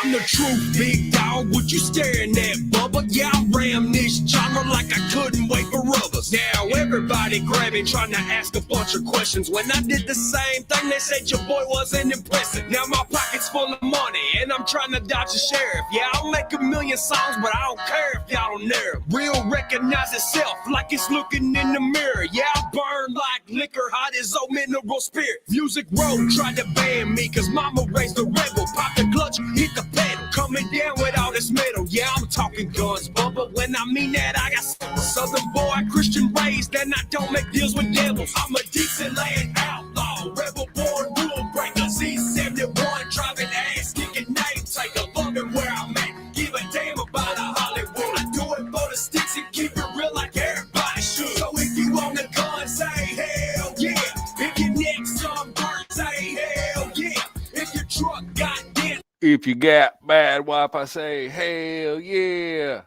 I'm the truth, big dog. What you staring at, Bubba? Yeah, I ram this genre like I couldn't wait for rubbers. Now everybody grabbing, trying to ask a bunch of questions. When I did the same thing, they said your boy wasn't impressive. Now my pocket's full of money, and I'm trying to dodge the sheriff. Yeah, I'll make a million songs, but I don't care if y'all don't hear 'em. Real recognize itself like it's looking in the mirror. Yeah, I burn like liquor, hot as old mineral spirit. Music Road tried to ban me, cause mama raised a rebel. Pop the clutch, hit the pedal, coming down with all this metal. Yeah, I'm talking guns, Bubba. When I mean that, I got Southern boy, Christian raised, and I don't make deals with devils. I'm a decent land outlaw, rebel born rule breaker. Z71, driving ass, kicking name taker, loving where I'm at. Give a damn about a Hollywood. I do it for the sticks and keep it real like everybody should. So if you own a gun, say hell yeah. If your neck sunburned, say hell yeah. If your truck got dent, if you got bad Wi-Fi, say hell yeah.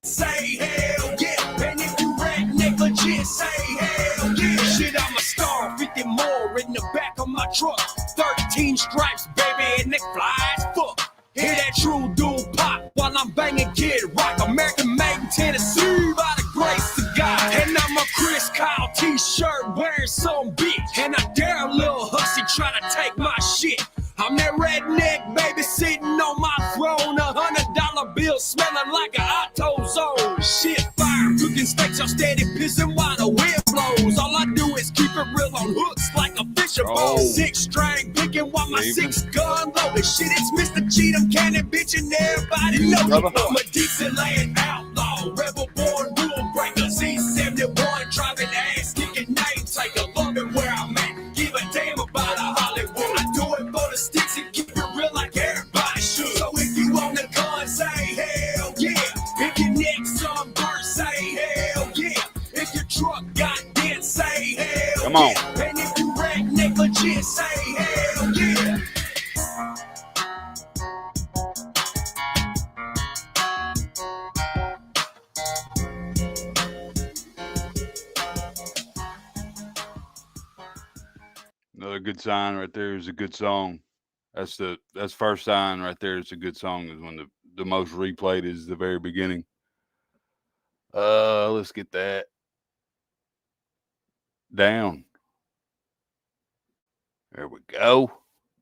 Say hell yeah. And if you rap negligent, say hell yeah. Shit, I'm a star, 50 more in the back of my truck. 13 stripes, baby, and they fly as fuck. Hear that true dual pop while I'm banging Kid Rock. American made in Tennessee by the grace of God. And I'm a Chris Kyle t-shirt wearing some bitch. And I dare a little hussy try to take my shit. I'm that redneck baby sitting on my throne. $100 bill smelling like an auto zone. Shit fire, cooking steaks, I'm steady pissing while the wind blows. All I do is keep it real on hooks like a fisher bowl. 6 string picking while my 6 gun loaded. Shit, it's Mr. Cheatham Cannon, bitch, and everybody knows it. I'm a decent land outlaw, rebel born rule breaker. Z71, driving ass, kicking name taker, loving where I'm at. Give a damn about a Hollywood. I do it for the sticks and keep it real like everybody should. So if you own a gun, say hell yeah. If your neck sunburned, say hell yeah. If your truck got dent, say hell Come on. yeah. And if you wreck negligent, say hell yeah. Another good sign right there is a good song. That's first sign right there. It's a good song is when the most replayed is the very beginning. Let's get that down. There we go.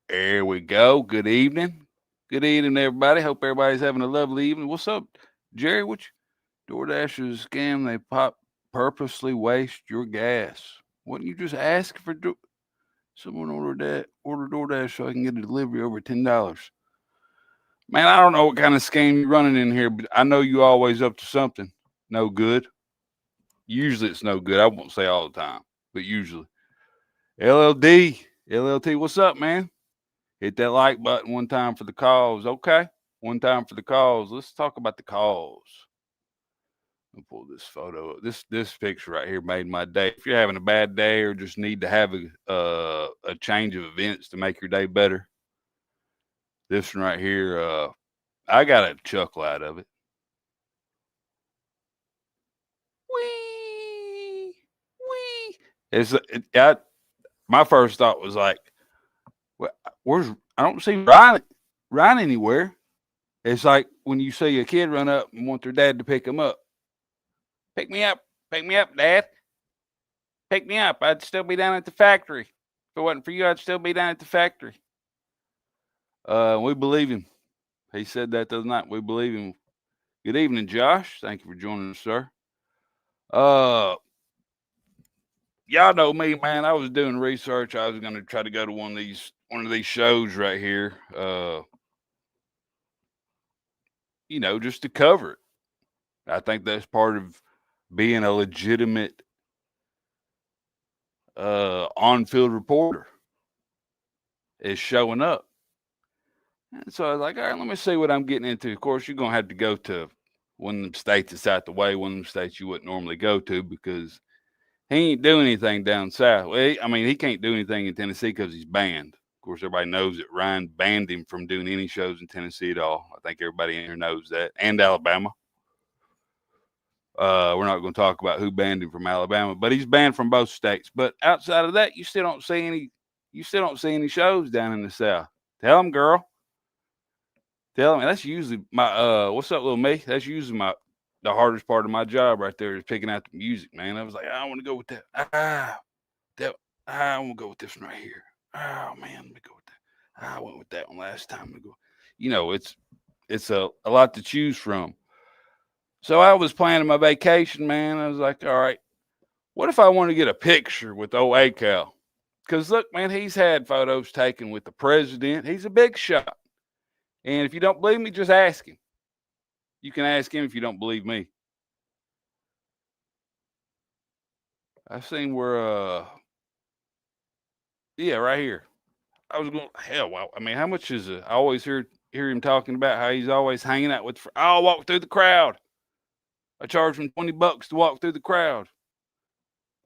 There we go. Good evening. Good evening, everybody. Hope everybody's having a lovely evening. What's up, Jerry? Which DoorDash is a scam? They purposely waste your gas. Wouldn't you just ask for someone order DoorDash so I can get a delivery over $10? Man, I don't know what kind of scam you're running in here, but I know you always up to something. No good. Usually it's no good. I won't say all the time, but usually. LLT, what's up, man? Hit that like button one time for the calls. Okay. One time for the calls. Let's talk about the calls. I'll pull this photo. This picture right here made my day. If you're having a bad day or just need to have a change of events to make your day better, this one right here, I got a chuckle out of it. Wee. My first thought was like, I don't see Ryan anywhere. It's like when you see a kid run up and want their dad to pick him up. Pick me up, Dad. Pick me up. I'd still be down at the factory. If it wasn't for you, I'd still be down at the factory. We believe him. He said that the other night. We believe him. Good evening, Josh. Thank you for joining us, sir. Y'all know me, man. I was doing research. I was going to try to go to one of these shows right here. Just to cover it. I think that's part of being a legitimate on-field reporter is showing up. And so I was like, all right, let me see what I'm getting into. Of course, you're going to have to go to one of them states that's out the way, one of them states you wouldn't normally go to because he ain't doing anything down south. Well, he can't do anything in Tennessee because he's banned. Of course, everybody knows that Ryan banned him from doing any shows in Tennessee at all. I think everybody in here knows that. And Alabama. We're not going to talk about who banned him from Alabama, but he's banned from both states. But outside of that, you still don't see any shows down in the South. Tell them, girl. Tell me, that's usually my what's up, little me? That's usually the hardest part of my job right there is picking out the music, man. I was like, I want to go with that. I want to go with this one right here. Oh man, let me go with that. I went with that one last time. You know, it's a lot to choose from. So I was planning my vacation, man. I was like, all right, what if I want to get a picture with old ACAL? Because look, man, he's had photos taken with the president. He's a big shot. And if you don't believe me, just ask him. You can ask him if you don't believe me. I've seen where, yeah, right here. I was going, hell, wow. I mean, how much is it? I always hear him talking about how he's always hanging out with, I'll walk through the crowd. I charge him $20 to walk through the crowd.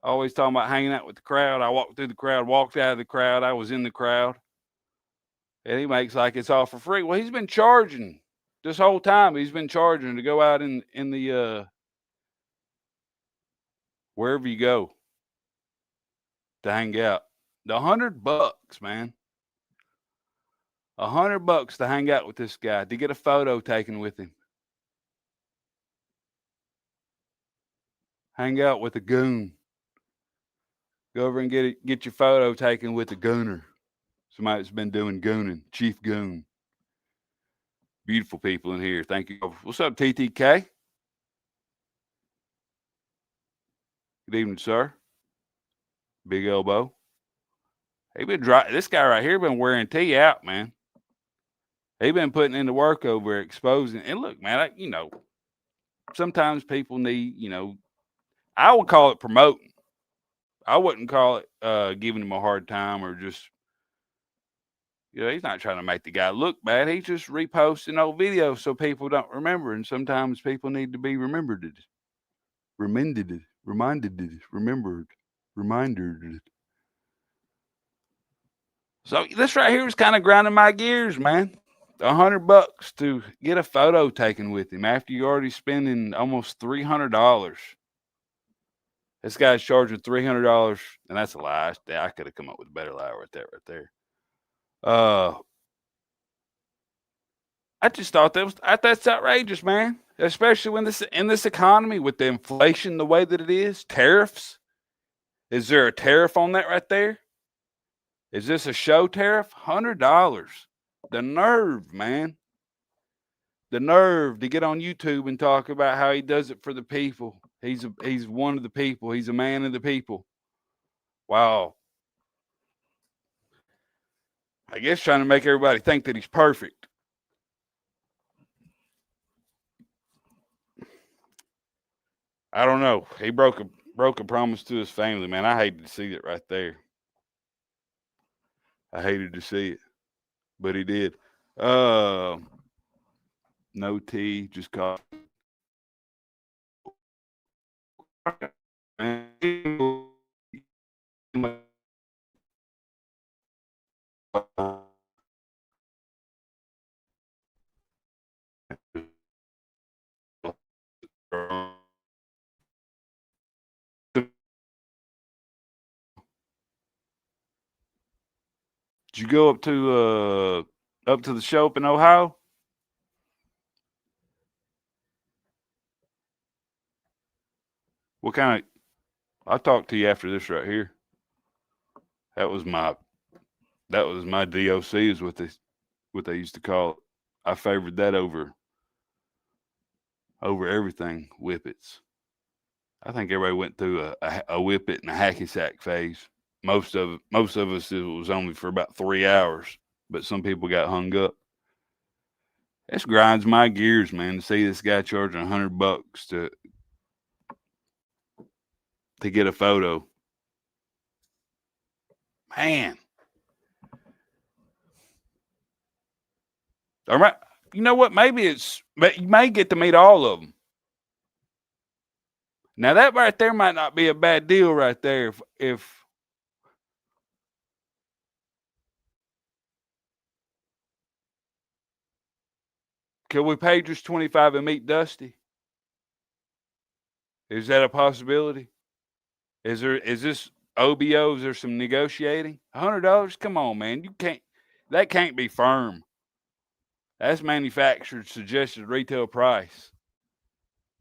Always talking about hanging out with the crowd. I walked through the crowd, walked out of the crowd. I was in the crowd. And he makes like it's all for free. Well, he's been charging this whole time. He's been charging to go out in the, wherever you go to hang out. The $100, man. $100 to hang out with this guy, to get a photo taken with him. Hang out with a goon. Go over and get your photo taken with a gooner. Somebody that's been doing gooning, Chief Goon. Beautiful people in here. Thank you. What's up, TTK? Good evening, sir. Big Elbow. This guy right here been wearing T out, man. He been putting in the work over exposing. And look, man, sometimes people need, I would call it promoting. I wouldn't call it giving him a hard time or just, he's not trying to make the guy look bad. He's just reposting old videos so people don't remember. And sometimes people need to be remembered. Reminded. So this right here was kind of grinding my gears, man. $100 to get a photo taken with him after you're already spending almost $300. This guy's charging $300, and that's a lie. I could have come up with a better lie right there. I just thought that's outrageous, man. Especially when in this economy with the inflation the way that it is, tariffs. Is there a tariff on that right there? Is this a show tariff? $100. The nerve, man. The nerve to get on YouTube and talk about how he does it for the people. He's one of the people. He's a man of the people. Wow. I guess trying to make everybody think that he's perfect. I don't know. He broke a promise to his family, man. I hated to see it right there. I hated to see it, but he did. No tea, just coffee. Did you go up to the show up in Ohio? What kind of? I'll talk to you after this right here. That was my DOC is what they used to call it. I favored that over everything. Whippets. I think everybody went through a whippet and a hacky sack phase. Most of us, it was only for about 3 hours, but some people got hung up. This grinds my gears, man, to see this guy charging $100 to get a photo. Man. All right. You know what? Maybe you may get to meet all of them. Now that right there might not be a bad deal right there if can we pay just $25 and meet Dusty? Is that a possibility? Is this OBO? Is there some negotiating? $100? Come on, man. That can't be firm. That's manufactured suggested retail price.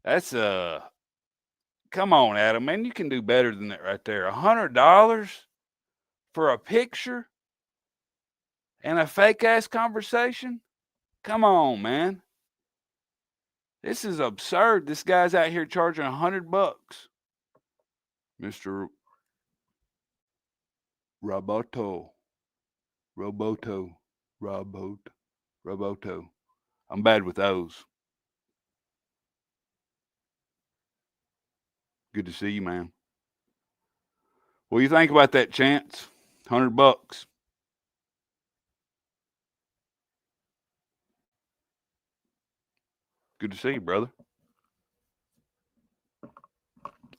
That's come on, Adam, man, you can do better than that right there. $100 for a picture and a fake ass conversation? Come on, man. This is absurd. This guy's out here charging $100. Mr. Roboto. I'm bad with those. Good to see you, man. What do you think about that, Chance? $100. Good to see you, brother.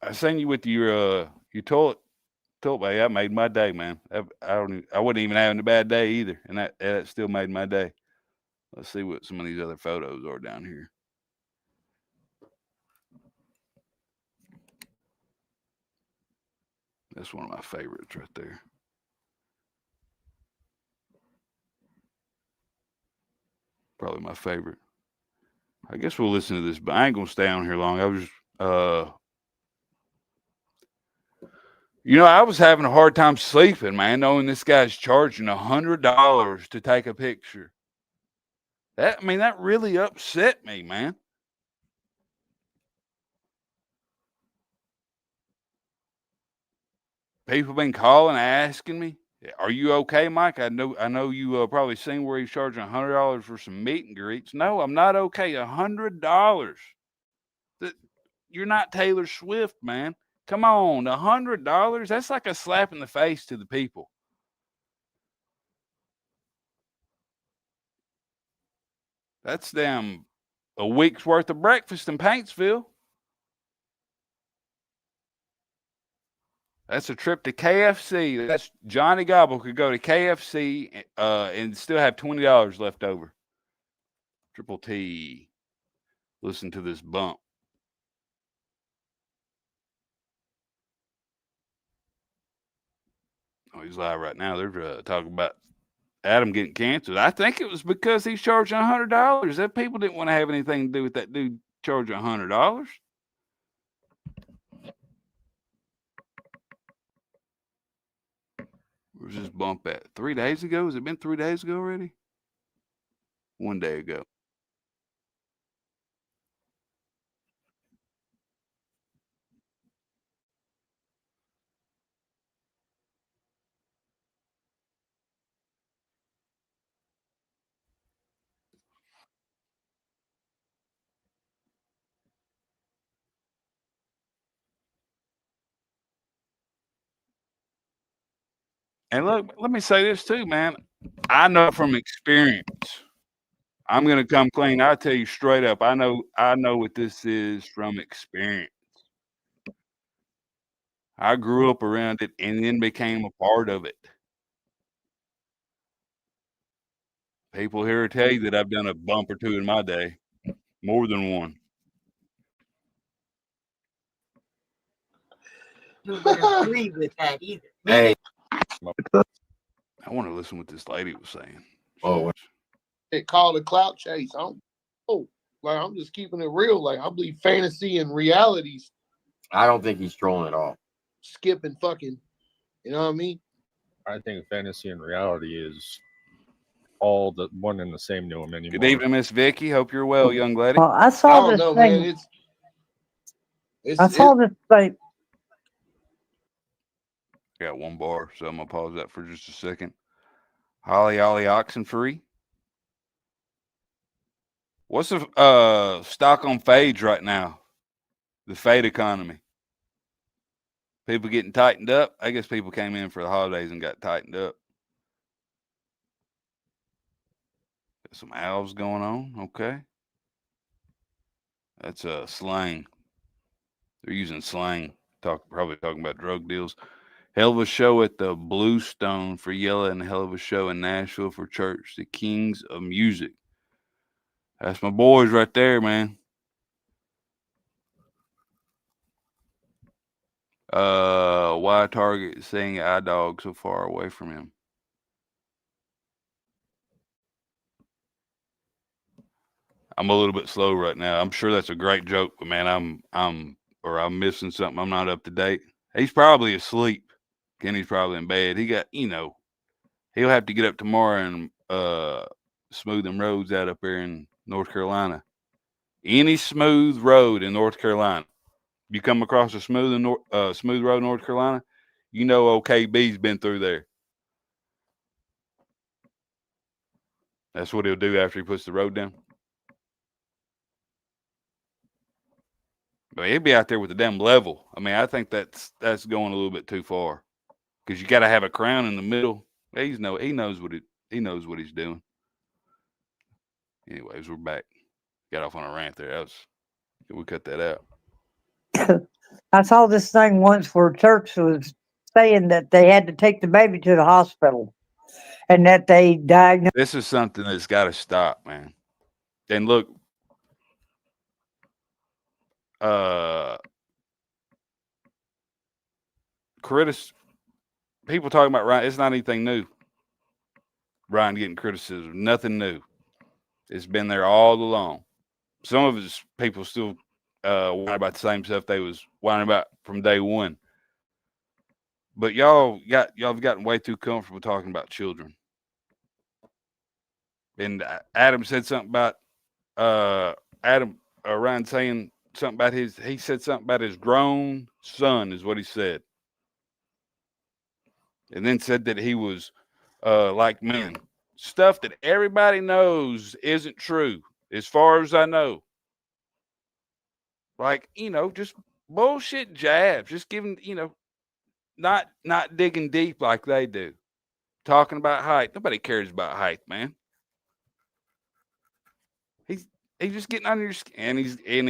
I seen you with your toilet bag. That made my day, man. I wasn't even having a bad day either, and that still made my day. Let's see what some of these other photos are down here. That's one of my favorites right there. Probably my favorite. I guess we'll listen to this, but I ain't gonna stay on here long. I was I was having a hard time sleeping, man, knowing this guy's charging $100 to take a picture. That really upset me, man. People been calling, asking me, "Are you okay, Mike? I know you probably seen where he's charging $100 for some meet and greets." No, I'm not okay. $100. You're not Taylor Swift, man. Come on, $100. That's like a slap in the face to the people. That's damn a week's worth of breakfast in Paintsville. That's a trip to KFC. That's Johnny Gobble could go to KFC and still have $20 left over. Triple T. Listen to this bump. Oh, he's live right now. They're talking about Adam getting canceled. I think it was because he's charging $100. That people didn't want to have anything to do with that dude charging $100. Where's this bump at? 3 days ago? Has it been 3 days ago already? 1 day ago. And look, let me say this too, man. I know from experience. I'm gonna come clean. I'll tell you straight up. I know what this is from experience. I grew up around it and then became a part of it. People here tell you that I've done a bump or two in my day. More than one. You would agree with that either. Hey, I want to listen what this lady was saying. they call it clout chase. I'm just keeping it real. Like, I believe fantasy and realities I don't think he's trolling at all. skipping fucking, you know what I mean? I think fantasy and reality is all the one and the same to him anymore. Good evening, Miss Vicky. Hope you're well, young lady. Well, I I saw don't this know, thing. man. I saw this thing. Got one bar, so I'm gonna pause that for just a second. Holly Ollie Oxenfree. What's the stock on fades right now? The fade economy. People getting tightened up. I guess people came in for the holidays and got tightened up. Got some owls going on. Okay. That's slang. They're using slang. Probably talking about drug deals. Hell of a show at the Bluestone for Yella and hell of a show in Nashville for Church, the Kings of Music. That's my boys right there, man. Why Target saying iDog so far away from him? I'm a little bit slow right now. I'm sure that's a great joke, but man, I'm missing something. I'm not up to date. He's probably asleep. Kenny's probably in bed. He got, he'll have to get up tomorrow and smooth them roads out up there in North Carolina. Any smooth road in North Carolina, you come across a smooth road in North Carolina, OKB's been through there. That's what he'll do after he puts the road down. But he'll be out there with the damn level. I mean, I think that's going a little bit too far, because you got to have a crown in the middle. He knows what he's doing. Anyways, we're back. Got off on a rant there. We cut that out. I saw this thing once where church was saying that they had to take the baby to the hospital and that they diagnosed. This is something that's got to stop, man. And look, people talking about Ryan. It's not anything new. Ryan getting criticism, nothing new. It's been there all along. Some of his people still whine about the same stuff they was whining about from day one. But y'all have gotten way too comfortable talking about children. And Adam said something about Ryan saying something about he said something about his grown son is what he said. And then said that he was like men. Stuff that everybody knows isn't true, as far as I know. Like, just bullshit jabs, just giving, not digging deep like they do. Talking about height. Nobody cares about height, man. He's just getting under your skin, and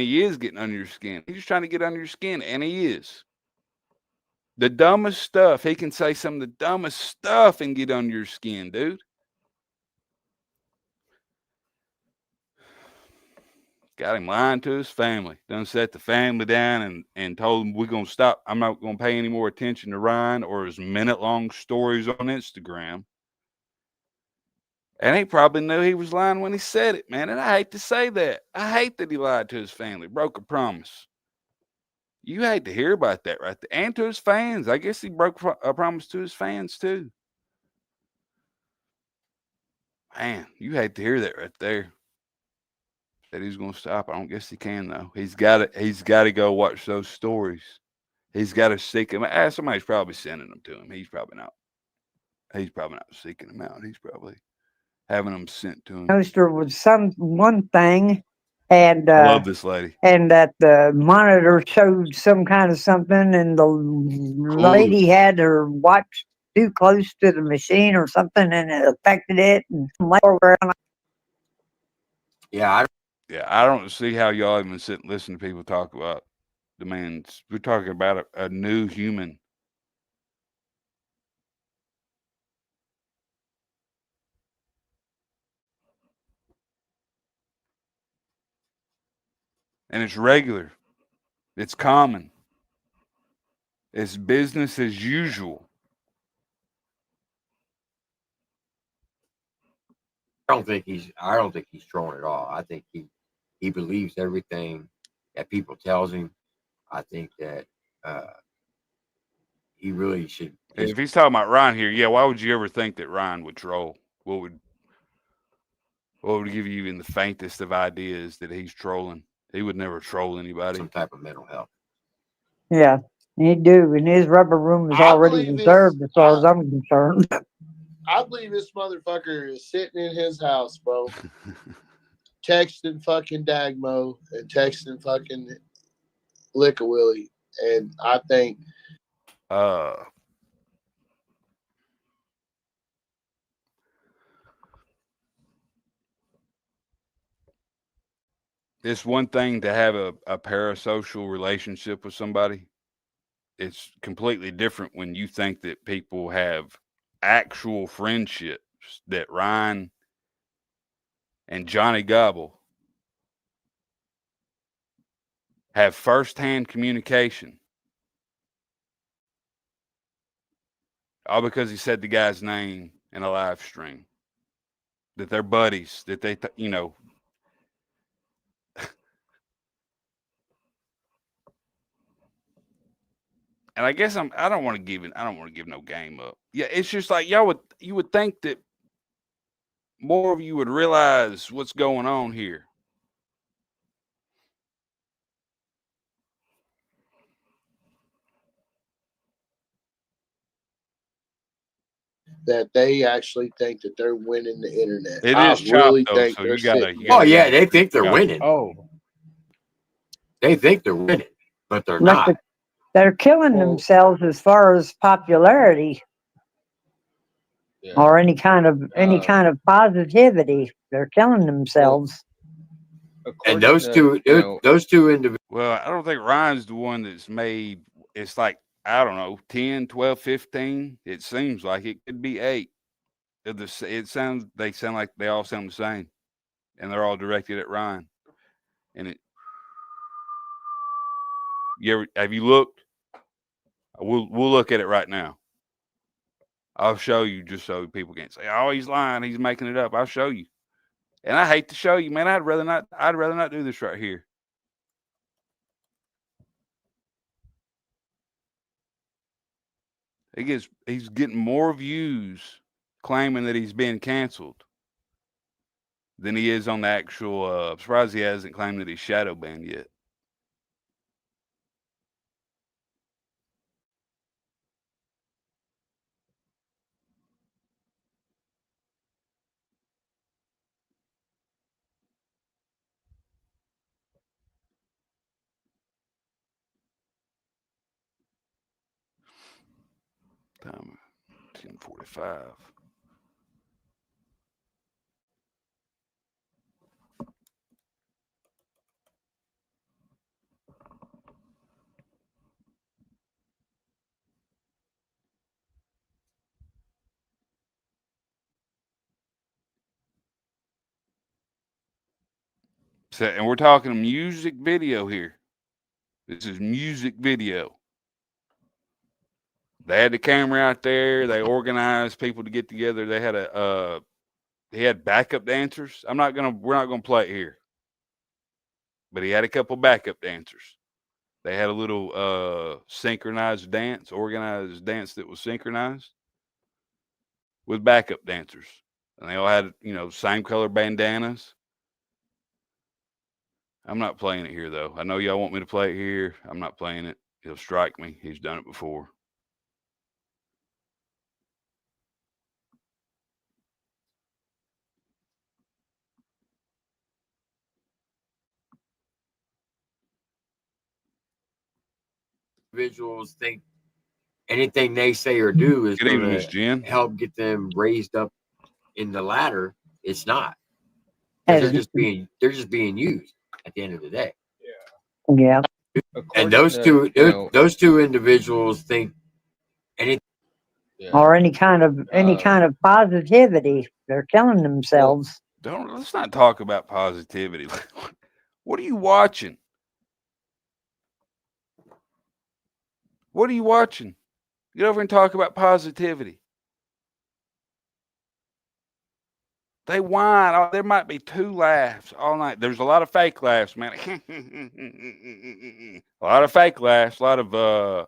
he is getting under your skin. He's just trying to get under your skin, and he is. The dumbest stuff, he can say some of the dumbest stuff and get under your skin, dude. Got him lying to his family. Done set the family down and told him we're going to stop. I'm not going to pay any more attention to Ryan or his minute-long stories on Instagram. And he probably knew he was lying when he said it, man. And I hate to say that. I hate that he lied to his family, broke a promise. You hate to hear about that right there. And to his fans. I guess he broke a promise to his fans, too. Man, you hate to hear that right there. That he's going to stop. I don't guess he can, though. He's got to go watch those stories. He's got to seek them. Somebody's probably sending them to him. He's probably not seeking them out. He's probably having them sent to him. Poster was one thing, and I love this lady. And that the monitor showed some kind of something, and the lady had her watch too close to the machine or something, and it affected it. And I don't see how y'all even sit and listen to people talk about demands. We're talking about a new human. And it's regular. It's common. It's business as usual. I don't think he's trolling at all. I think he believes everything that people tells him. I think that he really should. If he's talking about Ryan here, yeah, why would you ever think that Ryan would troll? What would give you even the faintest of ideas that he's trolling? He would never troll anybody. Some type of mental health. Yeah, he do, and his rubber room is already reserved as far as I'm concerned. I believe this motherfucker is sitting in his house, bro, texting fucking Dagmo and texting fucking Licka Willie, and I think it's one thing to have a parasocial relationship with somebody. It's completely different when you think that people have actual friendships, that Ryan and Johnny Gobble have firsthand communication. All because he said the guy's name in a live stream. That they're buddies, that they, And I guess I don't want to give no game up. Yeah, it's just like you would think that more of you would realize what's going on here. That they actually think that they're winning the internet. It I is chopped, really though, think so they're you gotta. sitting- Oh yeah, they think they're Yeah. winning. Oh, They think they're winning, but they're Like not. they're killing Well- themselves as far as popularity yeah. or any kind of positivity. They're killing themselves. And According those to, two, you know, those two individuals. Well, I don't think Ryan's the one that's made. It's like I don't know, 10, 12, 15. It seems like it could be 8. They sound like they all sound the same, and they're all directed at Ryan. And have you looked? We'll look at it right now. I'll show you just so people can't say, "Oh, he's lying. He's making it up." I'll show you. And I hate to show you, man. I'd rather not do this right here. He's getting more views claiming that he's being canceled than he is on the actual. I'm surprised he hasn't claimed that he's shadow banned yet. Time 10:45. So, and we're talking music video here. This is music video. They had the camera out there. They organized people to get together. They had he had backup dancers. We're not gonna play it here. But he had a couple backup dancers. They had a little synchronized dance, organized dance that was synchronized with backup dancers. And they all had, same color bandanas. I'm not playing it here, though. I know y'all want me to play it here. I'm not playing it. He'll strike me. He's done it before. Individuals think anything they say or do is Good evening, going Miss Jen. to help get them raised up in the ladder. It's not. 'Cause As- they're just being used at the end of the day. yeah. And those two individuals think anything. Or any kind of positivity. They're killing themselves. Let's not talk about positivity. What are you watching? What are you watching? Get over and talk about positivity. They whine. Oh, there might be 2 laughs all night. There's a lot of fake laughs, man. A lot of fake laughs. A lot of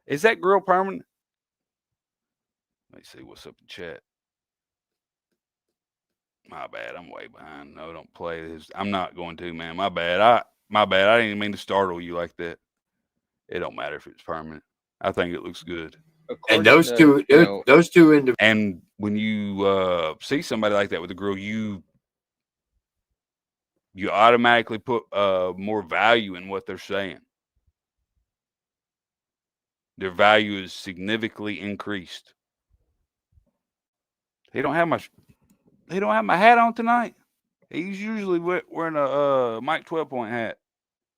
is that grill permanent? Let me see what's up in chat. My bad. I'm way behind. No, don't play this. I'm not going to, man. My bad. I didn't even mean to startle you like that. It don't matter if it's permanent. I think it looks good. And those two individuals. And when you see somebody like that with a grill, you automatically put more value in what they're saying. Their value is significantly increased. They don't have my hat on tonight. He's usually wearing a Mike 12-point hat.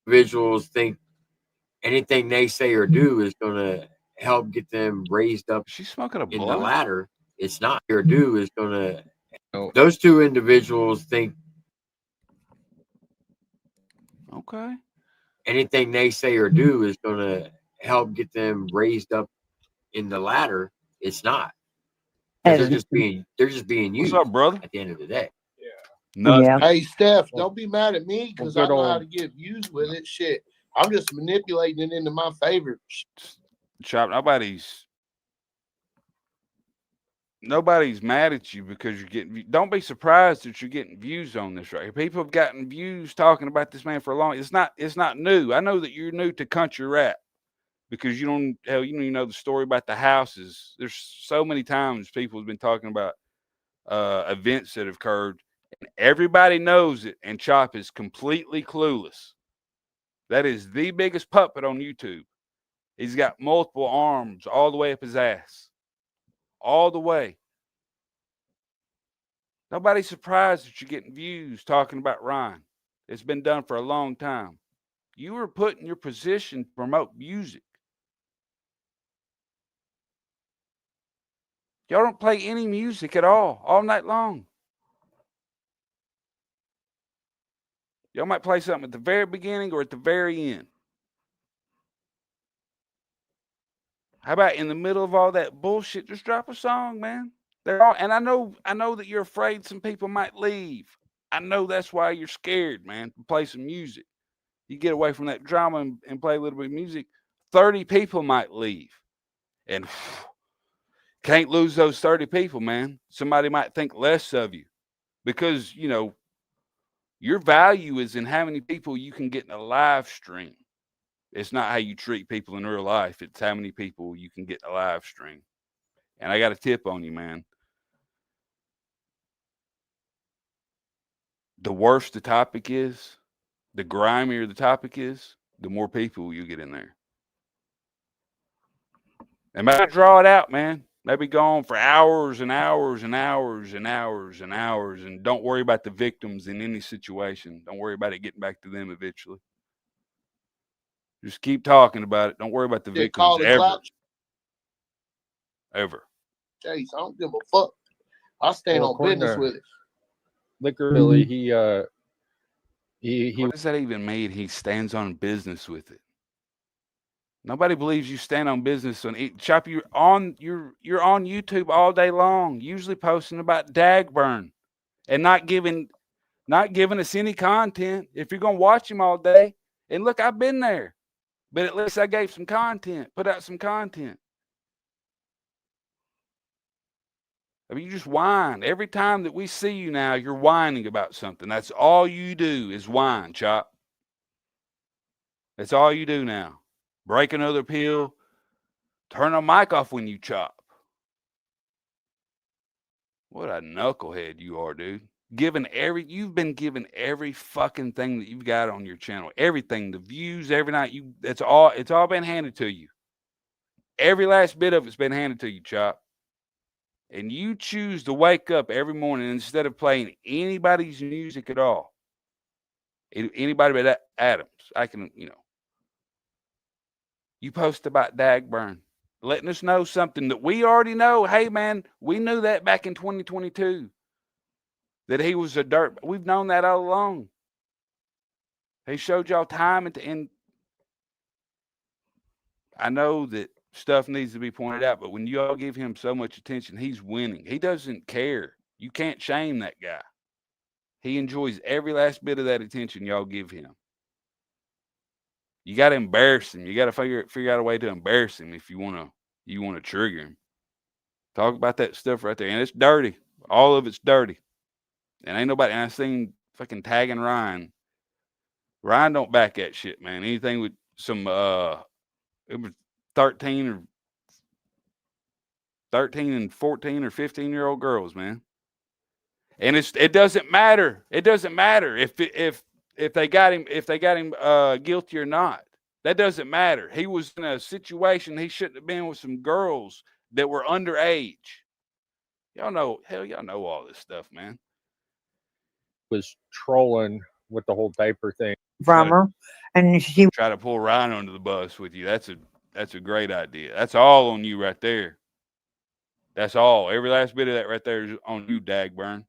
Individuals think anything they say or do is going to help get them raised up She's smoking a in the blunt. ladder. It's not. Or do is going to. Those two individuals think Okay. anything they say or do is going to help get them raised up in the ladder. It's not. 'Cause As- they're just being used What's up, brother? at the end of the day. Nuts. Yeah. Hey, Steph, don't be mad at me because Well, I good know how old- to get views with it. Shit, I'm just manipulating it into my favor. Chop, nobody's mad at you because you're getting. Don't be surprised that you're getting views on this right here. People have gotten views talking about this man for a long. It's not new. I know that you're new to country rap because you don't even know the story about the houses. There's so many times people have been talking about events that have occurred, and everybody knows it. And Chop is completely clueless. That is the biggest puppet on YouTube. He's got multiple arms all the way up his ass. All the way. Nobody's surprised that you're getting views talking about Ryan. It's been done for a long time. You were put in your position to promote music. Y'all don't play any music at all night long. Y'all might play something at the very beginning or at the very end. How about in the middle of all that bullshit, just drop a song, man? And I know that you're afraid some people might leave. I know that's why you're scared, man, to play some music. You get away from that drama and play a little bit of music, 30 people might leave. And can't lose those 30 people, man. Somebody might think less of you because, your value is in how many people you can get in a live stream. It's not how you treat people in real life. It's how many people you can get in a live stream. And I got a tip on you, man. The worse the topic is, the grimier the topic is, the more people you get in there. And maybe draw it out, man. Maybe go on for hours and hours and hours and hours and hours. And don't worry about the victims in any situation. Don't worry about it getting back to them eventually. Just keep talking about it. Don't worry about the victims ever. Jeez, I don't give a fuck. I stand on business with it. Liquor Billy, he What does that even mean? He stands on business with it. Nobody believes you stand on business on it. Chop, you're on YouTube all day long, usually posting about Dagburn and not giving us any content. If you're gonna watch him all day, and look, I've been there, but at least I gave some content, put out some content. I mean, you just whine. Every time that we see you now, you're whining about something. That's all you do is whine, Chop. That's all you do now. Break another pill. Turn the mic off when you chop. What a knucklehead you are, dude. You've been given every fucking thing that you've got on your channel. Everything, the views every night. It's all been handed to you. Every last bit of it's been handed to you, Chop. And you choose to wake up every morning instead of playing anybody's music at all. Anybody but Adams. You post about Dagburn, letting us know something that we already know. Hey, man, we knew that back in 2022, that he was a dirt. We've known that all along. He showed y'all time and I know that stuff needs to be pointed out, but when you all give him so much attention, he's winning. He doesn't care. You can't shame that guy. He enjoys every last bit of that attention y'all give him. You got to embarrass him. You got to figure out a way to embarrass him if you want to trigger him. Talk about that stuff right there, and it's dirty. All of it's dirty, and ain't nobody. And I seen fucking tagging Ryan. Ryan don't back that shit, man. Anything with some it was 13 and 14 or 15-year-old girls, man. And it doesn't matter. It doesn't matter if they got him guilty or not. That doesn't matter. He was in a situation he shouldn't have been with some girls that were underage. Y'all know all this stuff, man. was trolling with the whole diaper thing. From her, and she Try to pull Ryan under the bus with you. That's a great idea. That's all on you right there. That's all. Every last bit of that right there is on you, Dagburn.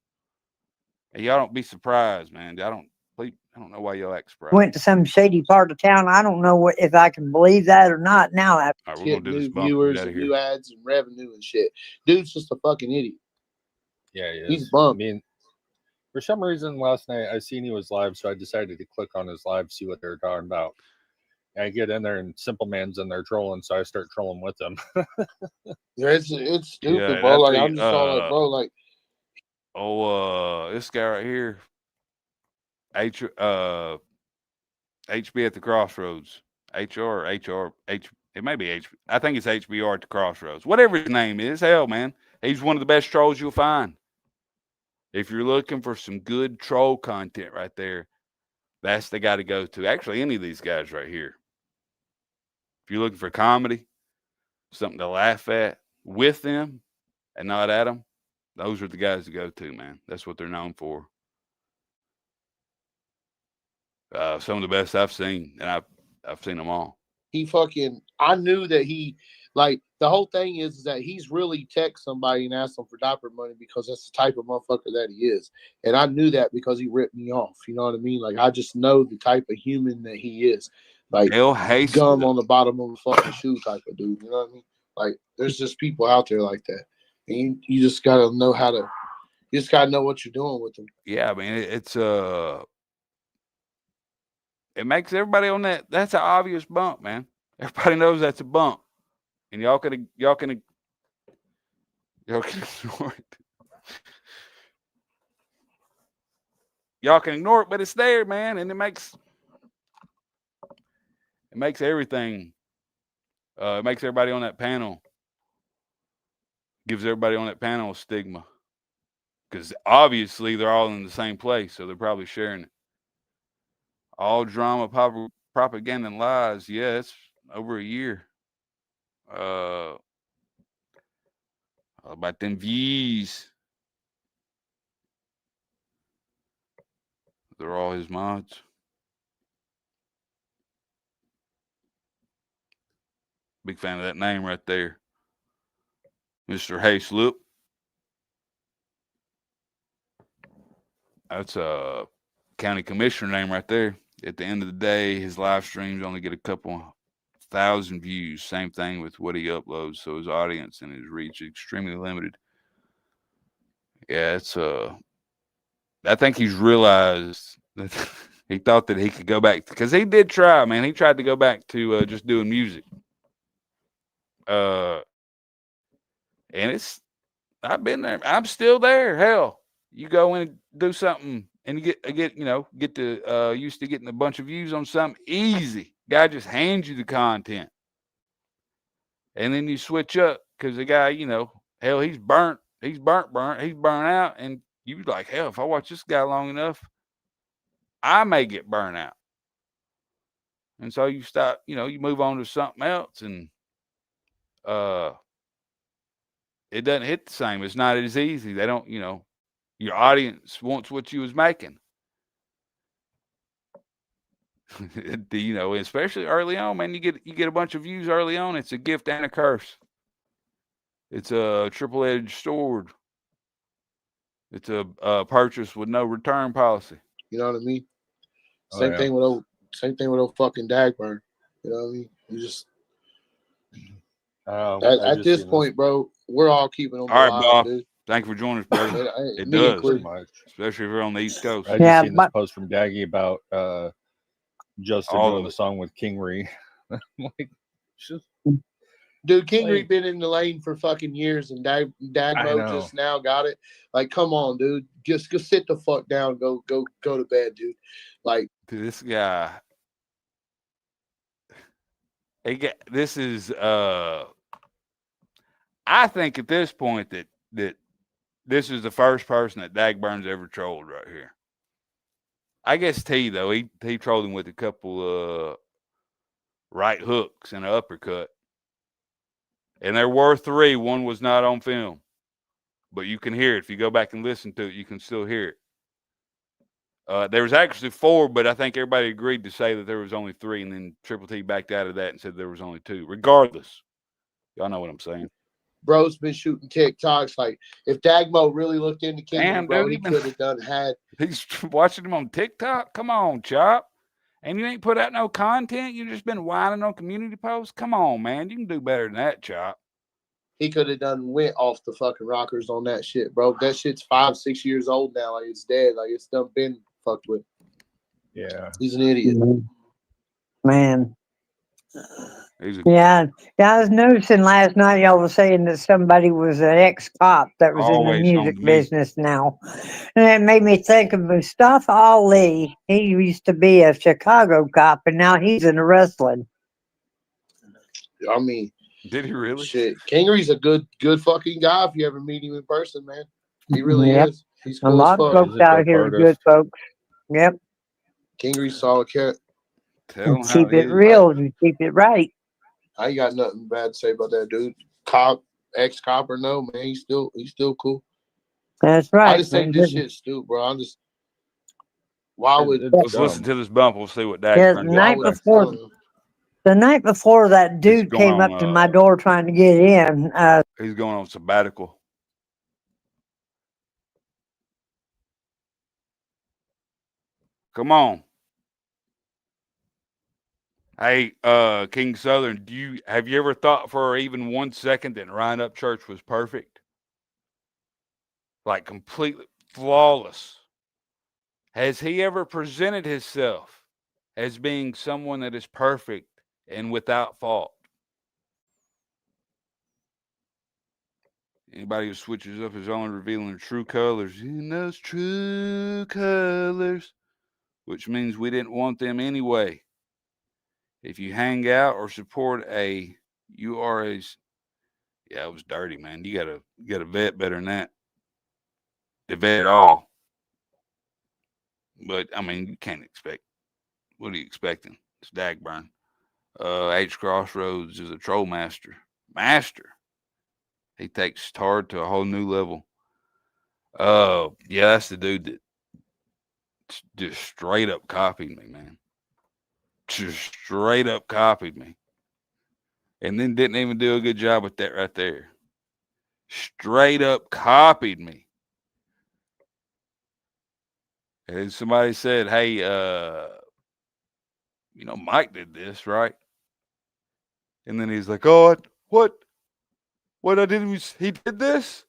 And y'all don't be surprised, man. I don't know why y'all act surprised. went to some shady part of town. I don't know if I can believe that or not. Now, All right, we're gonna Get do this new bump. viewers Get out and of here. new ads and revenue and shit. Dude's just a fucking idiot. Yeah, he is. He's bummed. I mean, for some reason last night I seen he was live, so I decided to click on his live, see what they were talking about. I get in there and Simple Man's in there trolling, so I start trolling with them. Yeah, it's stupid, Yeah, bro. Like that'd I'm be, just all like, bro, like this guy right here, HB at the Crossroads, HR, it may be H. I think it's HBR at the Crossroads. Whatever his name is, hell, man, he's one of the best trolls you'll find. If you're looking for some good troll content right there, that's the guy to go to. Actually, any of these guys right here. If you're looking for comedy, something to laugh at with them and not at them, those are the guys to go to, man. That's what they're known for. Some of the best I've seen, and I've seen them all. I knew that he, like, the whole thing is that he's really text somebody and asked them for diaper money because that's the type of motherfucker that he is. And I knew that because he ripped me off. You know what I mean? Like, I just know the type of human that he is. Like, Hell hates gum on the bottom of a fucking shoe type of dude. You know what I mean? Like, there's just people out there like that. And you just got to know you just got to know what you're doing with them. Yeah, I mean, it makes everybody on that's an obvious bump, man. Everybody knows that's a bump. And y'all can ignore it. Y'all can ignore it, but it's there, man, and it makes everything. It makes everybody on that panel, gives everybody on that panel a stigma, because obviously they're all in the same place, so they're probably sharing it. All drama, propaganda, and lies. Yeah, it's over a year. About them views. They're all his mods. Big fan of that name right there. Mr. Hayslip. That's a county commissioner name right there. At the end of the day, his live streams only get a couple thousand views. Same thing with what he uploads. So his audience and his reach is extremely limited. Yeah, it's I think he's realized that he thought that he could go back, because he did try, man. He tried to go back to just doing music. And I've been there. I'm still there. Hell, you go in and do something and you get to used to getting a bunch of views on something easy. Guy just hands you the content. And then you switch up because the guy, hell, he's burnt. He's burnt. He's burnt out. And you like, hell, if I watch this guy long enough, I may get burnt out. And so you stop, you move on to something else, and it doesn't hit the same. It's not as easy. They don't, your audience wants what you was making. Especially early on, man, you get a bunch of views early on. It's a gift and a curse. It's a triple-edged sword. It's a purchase with no return policy. You know what I mean? Same thing with old fucking Dagburn. You know what I mean? You just at this point, bro, we're all keeping them alive, Bob. dude. Thank you for joining us, brother. It Me does, included. especially if you're on the East Coast. I just seen this post from Daggy about Justin doing the song with Kingery. Like, dude, Kingery been in the lane for fucking years, and Dagmo just now got it. Like, come on, dude, just sit the fuck down, go to bed, dude. Like, dude, this guy, this is I think at this point that this is the first person that Dagburn's ever trolled right here. I guess T, though, he trolled him with a couple right hooks and an uppercut. And there were 3. One was not on film. But you can hear it. If you go back and listen to it, you can still hear it. There was actually 4, but I think everybody agreed to say that there was only 3, and then Triple T backed out of that and said there was only 2. Regardless, y'all know what I'm saying. Bro's been shooting TikToks. Like, if Dagmo really looked into Kingery, bro, he could have done had. He's watching him on TikTok. Come on, Chop. And you ain't put out no content. You just been whining on community posts. Come on, man. You can do better than that, Chop. He could have went off the fucking rockers on that shit, bro. That shit's 5-6 years old now. Like, it's dead. Like, it's done been fucked with. Yeah. He's an idiot. Man. He's a Yeah, yeah. I was noticing last night y'all was saying that somebody was an ex-cop that was in the always on music the music. business now, and it made me think of Mustafa Ali. He used to be a Chicago cop, and now he's in wrestling. I mean, Did he really? shit. Kingery's a good fucking guy if you ever meet him in person, man. He really Yep. is. He's A cool as lot of fuck. folks He's a out dope here are good artist. folks. Yep. Kingery's solid cat. Tell him how Keep it it is. real. You keep it right. I ain't got nothing bad to say about that dude. Cop, ex-cop or no, man, he's still cool. That's right. I just think this shit's stupid, bro. I'm just why would It's Let's dumb. listen to this bump. We'll see what Dax Yeah, brings the up. night would before, the night before that dude going came on, up to my door trying to get in. He's going on sabbatical. Come on. Hey, King Southern, have you ever thought for even 1 second that Ryan Upchurch was perfect? Like completely flawless. Has he ever presented himself as being someone that is perfect and without fault? Anybody who switches up is only revealing their true colors. In those true colors, which means we didn't want them anyway. If you hang out or support you are a, yeah, it was dirty, man. You gotta vet better than that. To vet it all. But I mean, you can't expect. What are you expecting? It's Dagburn. H Crossroads is a troll master. He takes Tard to a whole new level. Yeah, that's the dude that just straight up copied me, man. Just straight up copied me. And then didn't even do a good job with that right there. Straight up copied me. And somebody said, hey, Mike did this, right? And then he's like, oh, what I did was he did this?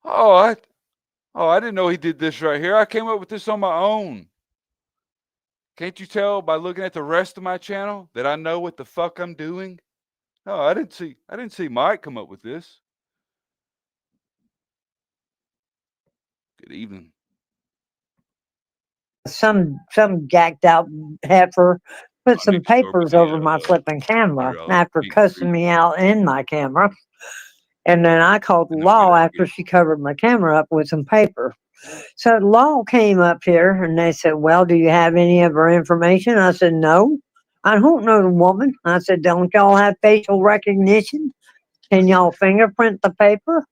I didn't know he did this right here. I came up with this on my own. Can't you tell by looking at the rest of my channel that I know what the fuck I'm doing? No, I didn't see Mike come up with this. Good evening. Some gacked out heifer put I some need to start papers with the, over my flipping camera $100 after meat and cussing grease. me out in my camera. And then I called And then Law get after she covered my camera up with some paper. So Law came up here and they said, well, do you have any of her information? I said, no, I don't know the woman. I said, don't y'all have facial recognition? Can y'all fingerprint the paper?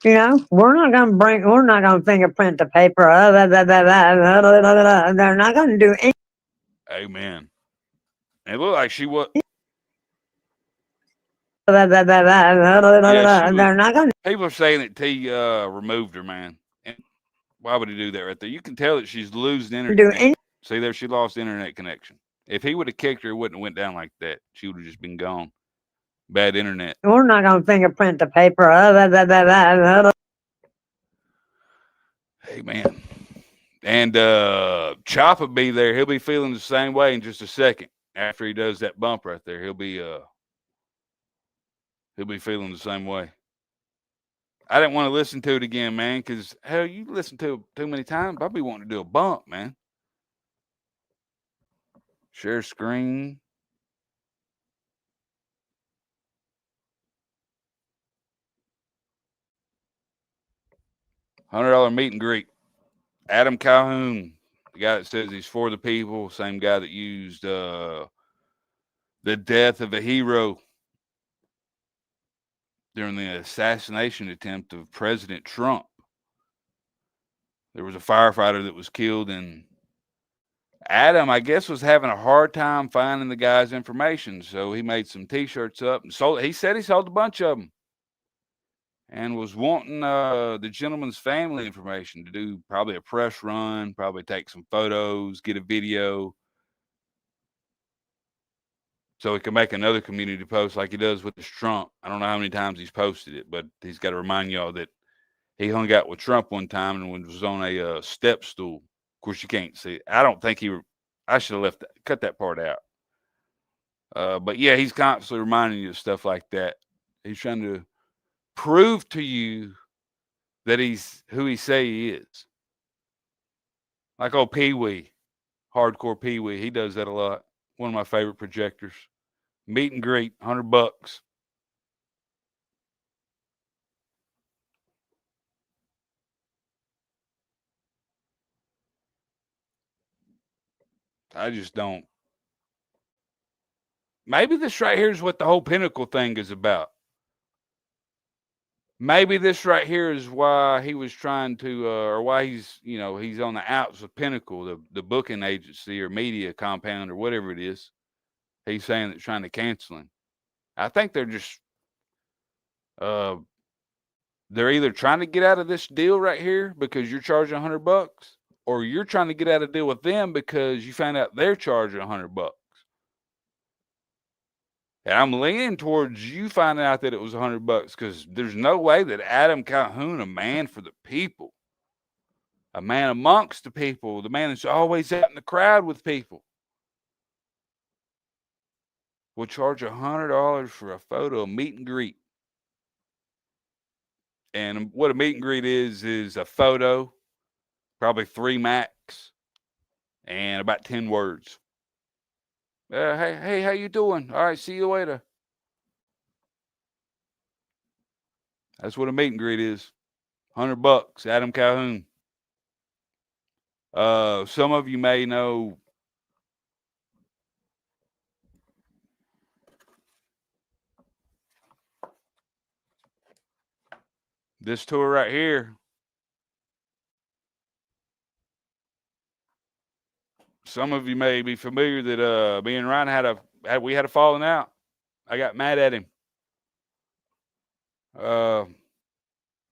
You know, we're not gonna fingerprint the paper. They're not gonna do anything. Amen. It looked like she was. They're not gonna People are saying that T removed her, man. And why would he do that right there? You can tell that she's losing internet. do anything. See there, she lost internet connection. If he would have kicked her, it wouldn't have went down like that. She would have just been gone. Bad internet. We're not gonna fingerprint the paper. Amen. And Chop will be there. He'll be feeling the same way in just a second. After he does that bump right there, he'll be feeling the same way. I didn't want to listen to it again, man, because hell, you listen to it too many times, I'll be wanting to do a bump, man. Share screen. $100 meet and greet. Adam Calhoun, the guy that says he's for the people, same guy that used the death of a hero during the assassination attempt of President Trump. There was a firefighter that was killed, and Adam, I guess, was having a hard time finding the guy's information, so he made some T-shirts up and sold. He said he sold a bunch of them, and was wanting the gentleman's family information to do probably a press run, probably take some photos, get a video, so he can make another community post like he does with this Trump. I don't know how many times he's posted it, but he's got to remind y'all that he hung out with Trump one time and was on a step stool. Of course, you can't see it. I don't think I should have cut that part out. But yeah, he's constantly reminding you of stuff like that. He's trying to prove to you that he's who he say he is. Like old Pee Wee, hardcore Pee Wee. He does that a lot. One of my favorite projectors. Meet and greet, $100. I just don't. Maybe this right here is what the whole Pinnacle thing is about. Maybe this right here is why he was trying to, or why he's, he's on the outs of Pinnacle, the booking agency or media compound or whatever it is. He's saying they're trying to cancel him. I think they're just, they're either trying to get out of this deal right here because you're charging $100, or you're trying to get out of a deal with them because you found out they're charging $100. And I'm leaning towards you finding out that it was $100 because there's no way that Adam Calhoun, a man for the people, a man amongst the people, the man that's always out in the crowd with people, will charge $100 for a photo, a meet and greet. And what a meet and greet is a photo, probably 3 max, and about 10 words. Hey, how you doing? All right, see you later. That's what a meet and greet is. $100, Adam Calhoun. Some of you may know this tour right here. Some of you may be familiar that me and Ryan we had a falling out. I got mad at him. And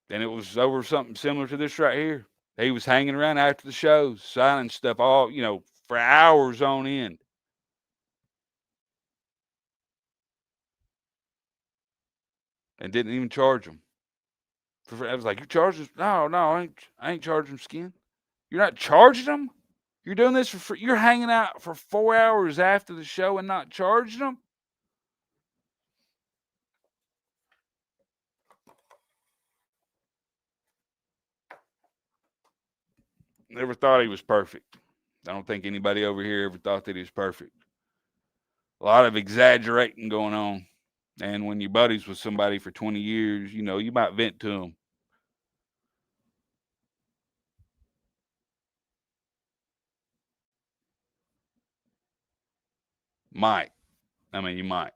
it was over something similar to this right here. He was hanging around after the shows, signing stuff all, for hours on end. And didn't even charge him. I was like, you charging? No, I ain't charging skin. You're not charging them? You're doing this for free. You're hanging out for 4 hours after the show and not charging them? Never thought he was perfect. I don't think anybody over here ever thought that he was perfect. A lot of exaggerating going on. And when you're buddies with somebody for 20 years, you might vent to them. Might. I mean, you might.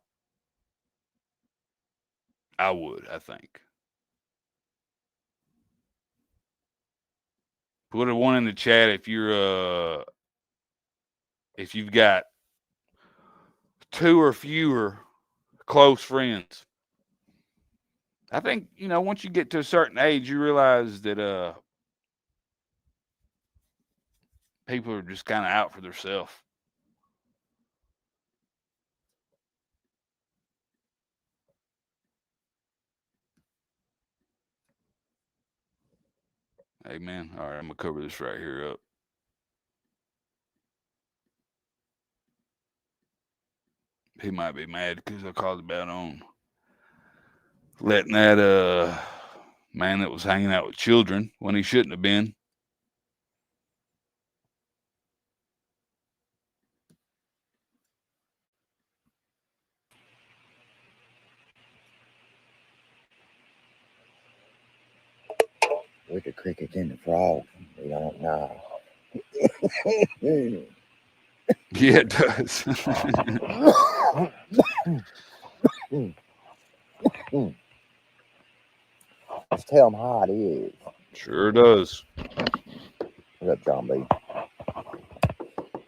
I would, I think. Put a 1 in the chat if you're if you've got 2 or fewer close friends. I think, once you get to a certain age, you realize that people are just kind of out for themselves. Amen. All right, I'm going to cover this right here up. He might be mad because I called him out on letting that man that was hanging out with children when he shouldn't have been. With the crickets and the frogs, we don't know. Yeah, it does. Let's tell them how it is. Sure does. What up, John B?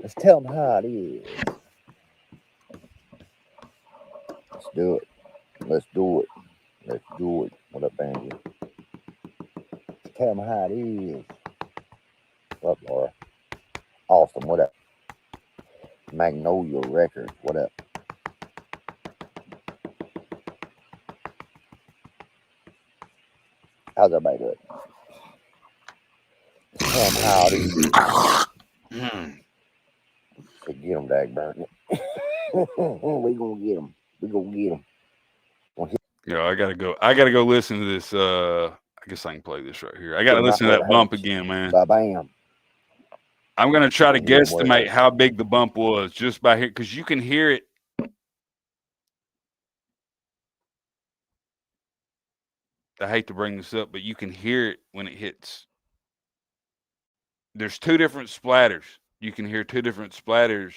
Let's tell them how it is. Let's do it. Let's do it. Let's do it. What up, Andrew? Let's tell them how it is. What up, Laura? Awesome. What up? Magnolia Records. What up? How's everybody doing? Tell them how it is. Get them, Dagburn. We gonna get him. We gonna get him. Yeah, I gotta go listen to this. I guess I can play this right here. I gotta listen to that bump again, man. Bam. I'm gonna try to Yeah, boy, guesstimate how big the bump was just by here, because you can hear it. I hate to bring this up, but you can hear it when it hits. There's two different splatters. You can hear two different splatters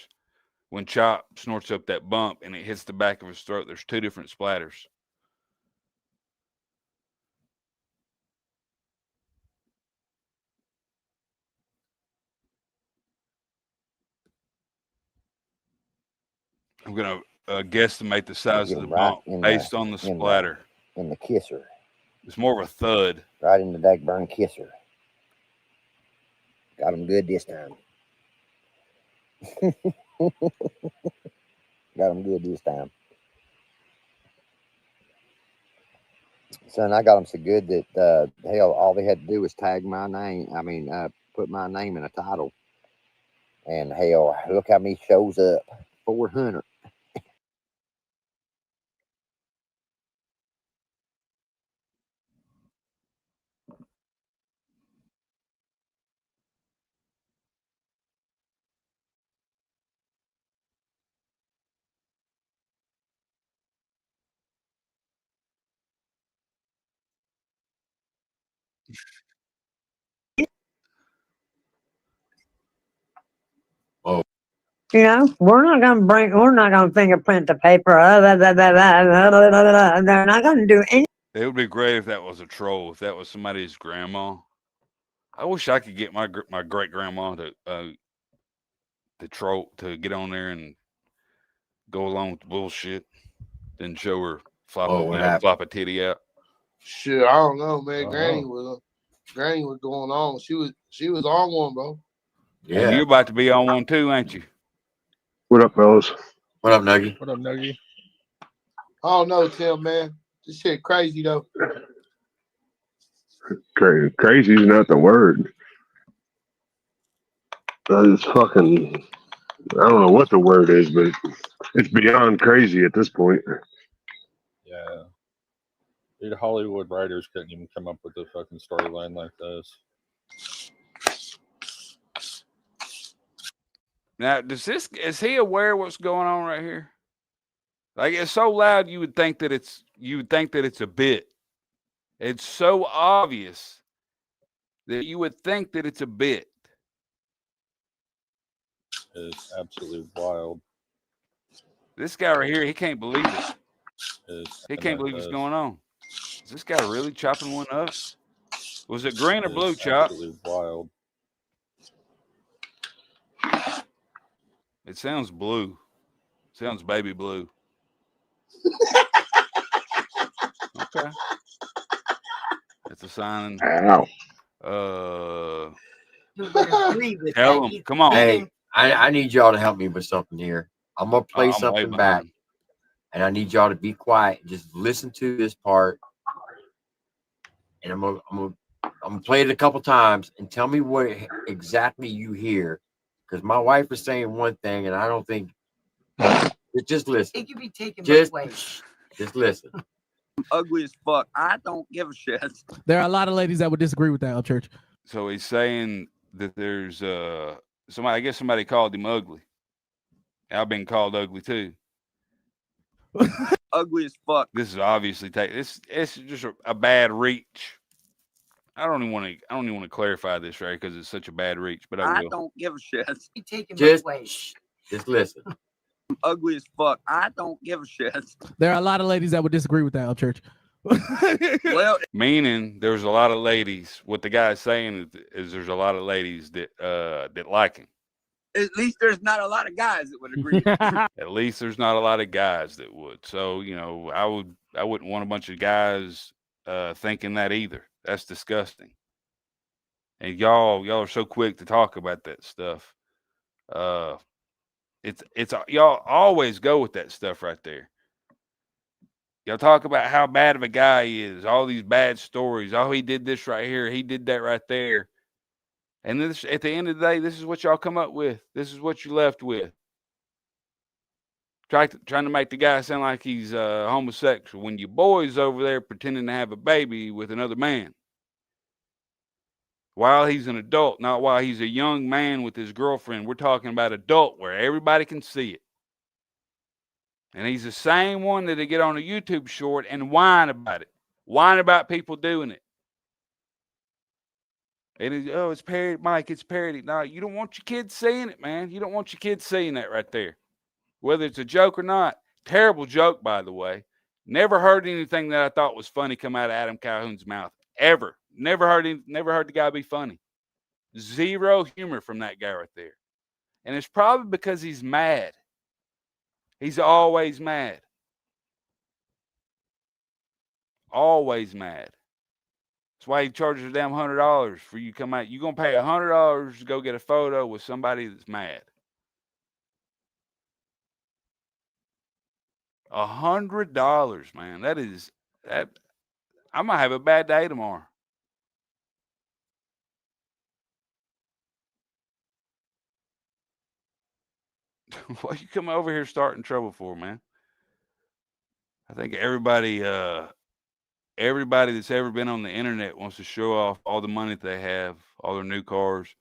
when Chop snorts up that bump and it hits the back of his throat. There's two different splatters. I'm gonna guesstimate the size of the bump based on the splatter. In the kisser. It's more of a thud. Right in the daggone kisser. Got him good this time. Got him good this time. Son, I got them so good that hell, all they had to do was tag my name. I mean, put my name in a title. And hell, look how many shows up. 400. You know, we're not gonna fingerprint the paper. They're not gonna do any. It would be great if that was a troll. If that was somebody's grandma. I wish I could get my great grandma to troll, to get on there and go along with the bullshit, then show her flop a titty out. Shit, I don't know, man. Granny was going on. She was on one, bro. Yeah, and you're about to be on one too, ain't you? What up, fellas? What up, Nuggy? What up, Nuggy? I don't know, Tim, man. This shit crazy though. Crazy is not the word. It's fucking. I don't know what the word is, but it's beyond crazy at this point. Yeah. Dude, Hollywood writers couldn't even come up with a fucking storyline like this. Now, is he aware of what's going on right here? Like, it's so loud you would think that it's a bit. It's so obvious that you would think that it's a bit. It's absolutely wild. This guy right here, he can't believe it. He can't believe what's going on. Is this guy really chopping one up? Was it green or blue, Chop? Absolutely wild. It sounds blue. Sounds baby blue. Okay. That's a sign. Ow. Tell him. Come on. Hey, I need y'all to help me with something here. I'm gonna play something back, and I need y'all to be quiet. Just listen to this part, and I'm gonna play it a couple times and tell me what exactly you hear. Because my wife is saying one thing, and I don't think. Just listen. It could be taken just, way. Just listen. I'm ugly as fuck. I don't give a shit. There are a lot of ladies that would disagree with that, El Church. So he's saying that there's somebody. I guess somebody called him ugly. I've been called ugly too. Ugly as fuck. This is obviously it's just a bad reach. I don't even want to clarify this, right? Because it's such a bad reach, but I will. Don't give a shit. You taking Just listen. I'm ugly as fuck. I don't give a shit. There are a lot of ladies that would disagree with that, El Church. Well, meaning there's a lot of ladies. What the guy's saying is there's a lot of ladies that like him. At least there's not a lot of guys that would agree. At least there's not a lot of guys that would. So, you know, I wouldn't want a bunch of guys thinking that either. That's disgusting. And y'all are so quick to talk about that stuff. It's y'all always go with that stuff right there. Y'all talk about how bad of a guy he is, all these bad stories. Oh, he did this right here, he did that right there. And this, at the end of the day, this is what y'all come up with. This is what you're left with. trying to make the guy sound like he's homosexual when your boy's over there pretending to have a baby with another man. While he's an adult, not while he's a young man with his girlfriend. We're talking about adult where everybody can see it. And he's the same one that they get on a YouTube short and whine about it. Whine about people doing it. And it's parody, Mike, it's parody. No, you don't want your kids seeing it, man. You don't want your kids seeing that right there. Whether it's a joke or not. Terrible joke, by the way. Never heard anything that I thought was funny come out of Adam Calhoun's mouth. Ever. Never heard the guy be funny. Zero humor from that guy right there. And it's probably because he's mad. He's always mad. Always mad. That's why he charges a damn $100 for you to come out. You're going to pay $100 to go get a photo with somebody that's mad. $100, man. That. I might have a bad day tomorrow. What you come over here starting trouble for, man? I think everybody that's ever been on the internet wants to show off all the money that they have, all their new cars.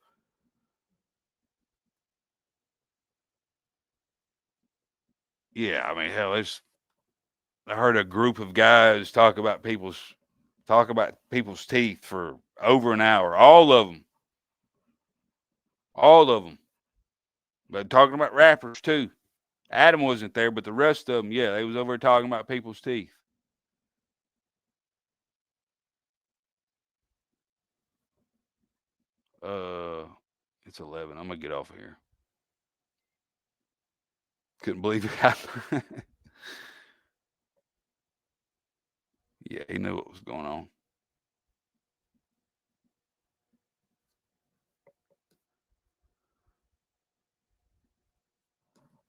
Yeah, I mean, hell, I heard a group of guys talk about people's teeth for over an hour. All of them. But talking about rappers too. Adam wasn't there, but the rest of them, yeah, they was over there talking about people's teeth. It's 11. I'm gonna get off of here. Couldn't believe it happened. Yeah, he knew what was going on.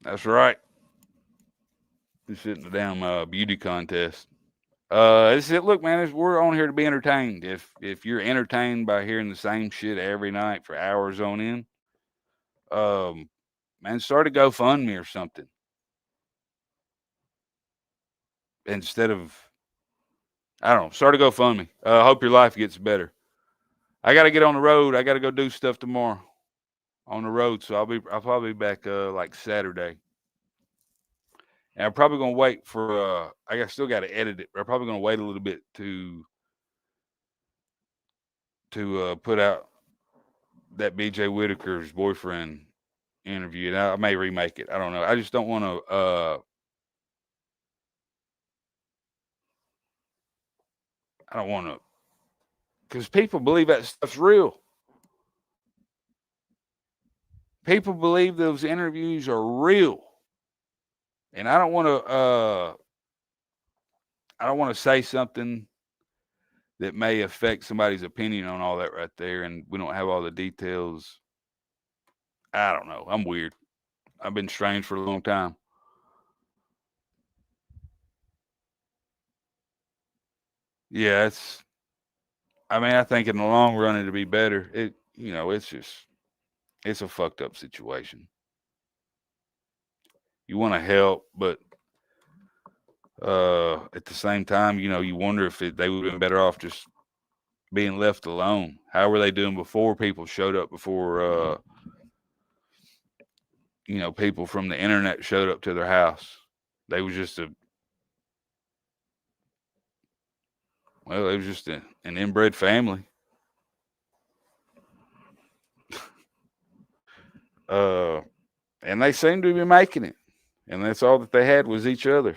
That's right. This isn't a damn beauty contest. This is it. Look, man, we're on here to be entertained. If you're entertained by hearing the same shit every night for hours on end, man, start a GoFundMe or something. Instead of, I don't know, start a GoFundMe. Hope your life gets better. I got to get on the road. I got to go do stuff tomorrow on the road. So I'll probably be back like Saturday. And I'm probably going to wait for, I still got to edit it, but I'm probably going to wait a little bit to put out that BJ Whitaker's boyfriend interview. And I may remake it. I don't know. I just don't want to, I don't want to, because people believe that stuff's real. People believe those interviews are real. And I don't want to say something that may affect somebody's opinion on all that right there. And we don't have all the details. I don't know. I'm weird. I've been strange for a long time. Yeah, I think in the long run it'll be better. It's a fucked up situation. You want to help, but at the same time, you wonder if they would have been better off just being left alone. How were they doing before people showed up, before people from the internet showed up to their house? They was just an inbred family. And they seemed to be making it. And that's all that they had was each other.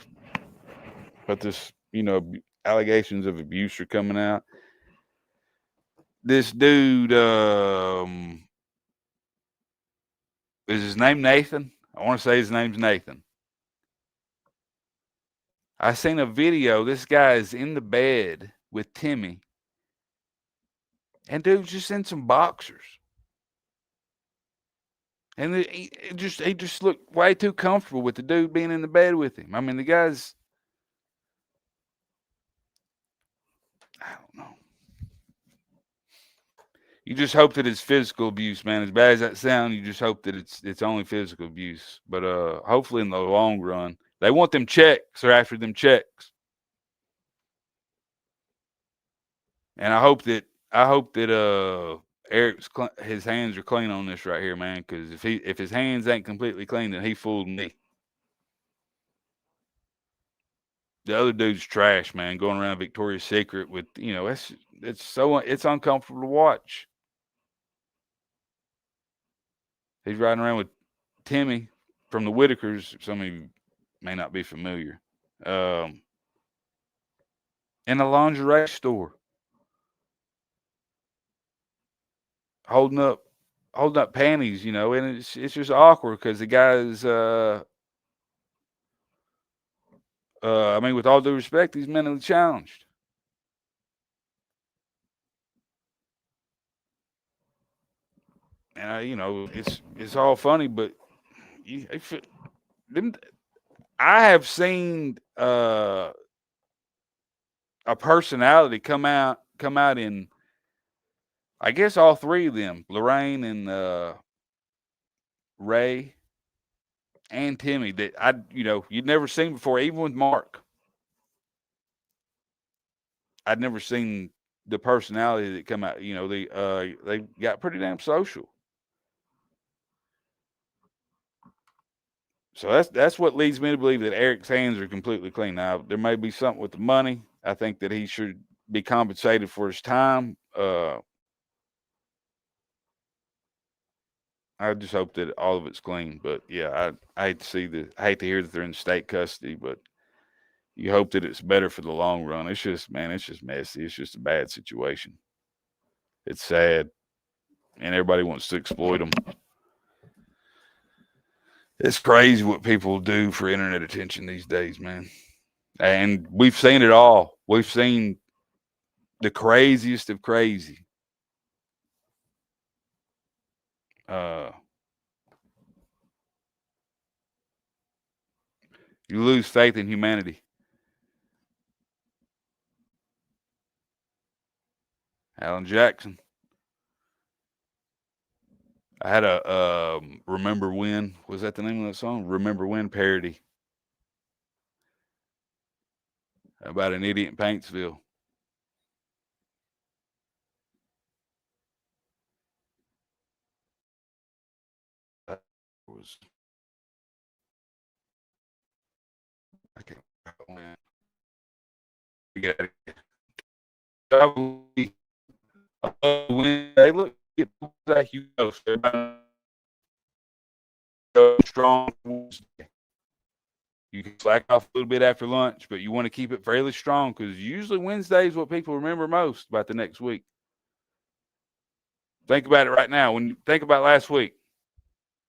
But this, allegations of abuse are coming out. This dude, is his name Nathan? I want to say his name's Nathan. I seen a video. This guy is in the bed with Timmy. And dude's just in some boxers. And he just looked way too comfortable with the dude being in the bed with him. I mean, the guy's, I don't know. You just hope that it's physical abuse, man. As bad as that sounds, you just hope that it's only physical abuse. But hopefully in the long run, they want them checks. They're after them checks. And I hope that Eric's his hands are clean on this right here, man. Because if his hands ain't completely clean, then he fooled me. The other dude's trash, man. Going around Victoria's Secret with it's uncomfortable to watch. He's riding around with Timmy from the Whitakers. Some of you may not be familiar. In a lingerie store. Holding up panties, and it's just awkward because the guy's with all due respect, he's mentally challenged. And it's all funny, but I have seen a personality come out in, I guess, all three of them, Lorraine and Ray and Timmy, that you'd never seen before, even with Mark. I'd never seen the personality that come out. They got pretty damn social. So that's what leads me to believe that Eric's hands are completely clean. Now, there may be something with the money. I think that he should be compensated for his time. I just hope that all of it's clean. But yeah, I hate to hear that they're in state custody, but you hope that it's better for the long run. It's just messy. It's just a bad situation. It's sad, and everybody wants to exploit them. It's crazy what people do for internet attention these days, man. And we've seen it all. We've seen the craziest of crazy. You lose faith in humanity. Alan Jackson. I had a Remember When, was that the name of that song? Remember When parody about an idiot in Paintsville. I can't remember. When they look like strong. You can slack off a little bit after lunch, but you want to keep it fairly strong because usually Wednesday is what people remember most about the next week. Think about it right now. When you think about last week,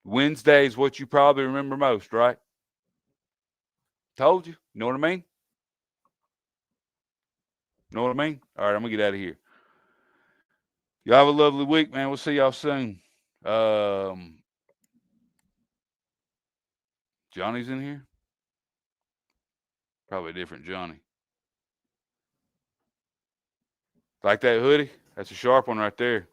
Wednesday is what you probably remember most, right? Told you. You know what I mean? Know what I mean? All right, I'm going to get out of here. Y'all have a lovely week, man. We'll see y'all soon. Johnny's in here? Probably a different Johnny. Like that hoodie? That's a sharp one right there.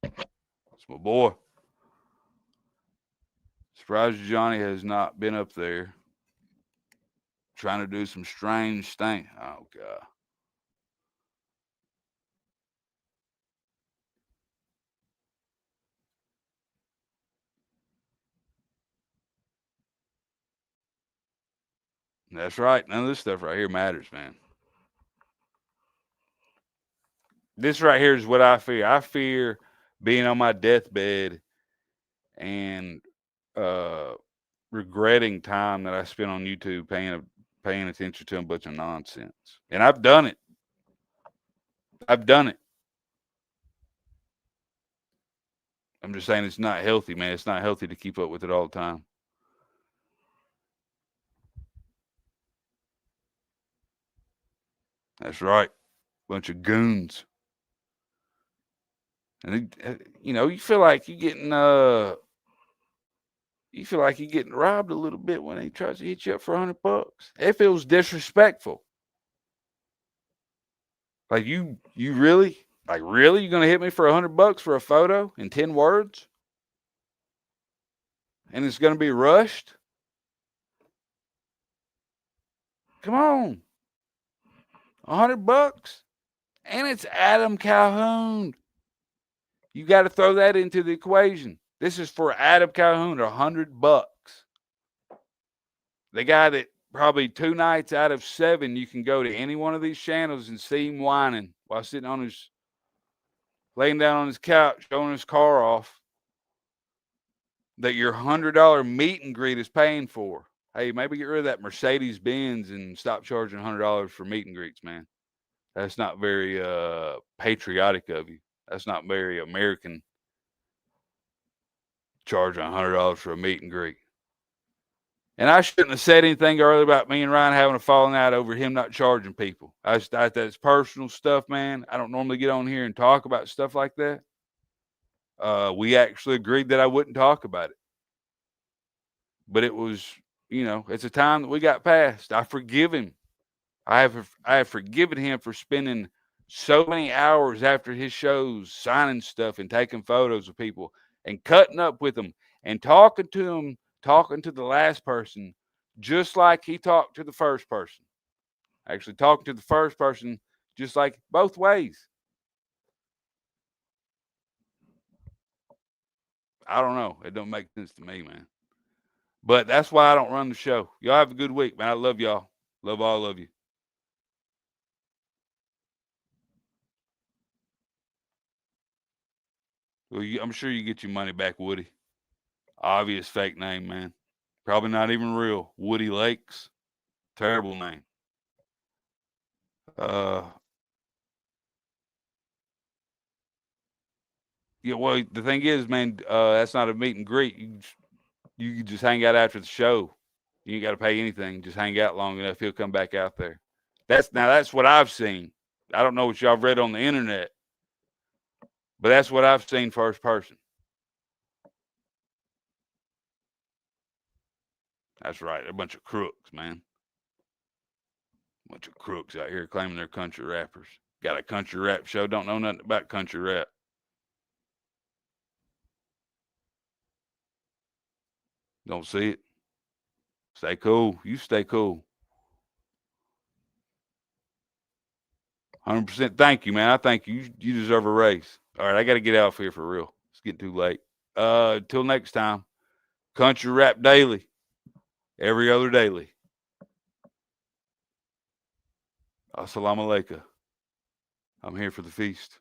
It's my boy. Surprised Johnny has not been up there trying to do some strange thing. Oh, God. That's right. None of this stuff right here matters, man. This right here is what I fear. I fear being on my deathbed and regretting time that I spent on YouTube paying attention to a bunch of nonsense. And I've done it. I'm just saying it's not healthy, man. It's not healthy to keep up with it all the time. That's right. Bunch of goons. And you feel like you're getting robbed a little bit when he tries to hit you up for $100. It feels disrespectful. Like you really, you're gonna hit me for $100 for a photo in 10 words? And it's gonna be rushed? Come on. $100? And it's Adam Calhoun. You got to throw that into the equation. This is for Adam Calhoun, $100. The guy that probably 2 nights out of 7, you can go to any one of these channels and see him whining while sitting on laying down on his couch, showing his car off, that your $100 meet and greet is paying for. Hey, maybe get rid of that Mercedes Benz and stop charging $100 for meet and greets, man. That's not very patriotic of you. That's not very American. Charging $100 for a meet and greet. And I shouldn't have said anything earlier about me and Ryan having a falling out over him not charging people. That's personal stuff, man. I don't normally get on here and talk about stuff like that. We actually agreed that I wouldn't talk about it. But it was, it's a time that we got past. I forgive him. I have forgiven him for spending so many hours after his shows signing stuff and taking photos of people and cutting up with them and talking to them, talking to the last person, just like he talked to the first person. Actually talking to the first person just like both ways. I don't know. It don't make sense to me, man. But that's why I don't run the show. Y'all have a good week, man. I love y'all. Love all of you. Well, I'm sure you get your money back, Woody. Obvious fake name, man. Probably not even real. Woody Lakes. Terrible name. Yeah, well, the thing is, man, that's not a meet and greet. You just hang out after the show. You ain't got to pay anything. Just hang out long enough. He'll come back out there. That's what I've seen. I don't know what y'all read on the internet, but that's what I've seen first person. That's right. They're a bunch of crooks, man. A bunch of crooks out here claiming they're country rappers. Got a country rap show. Don't know nothing about country rap. Don't see it. Stay cool. You stay cool. 100% thank you, man. I thank you. You deserve a raise. All right, I got to get out of here for real. It's getting too late. Till next time. Country Rap Daily. Every other daily. Assalamu alaikum. I'm here for the feast.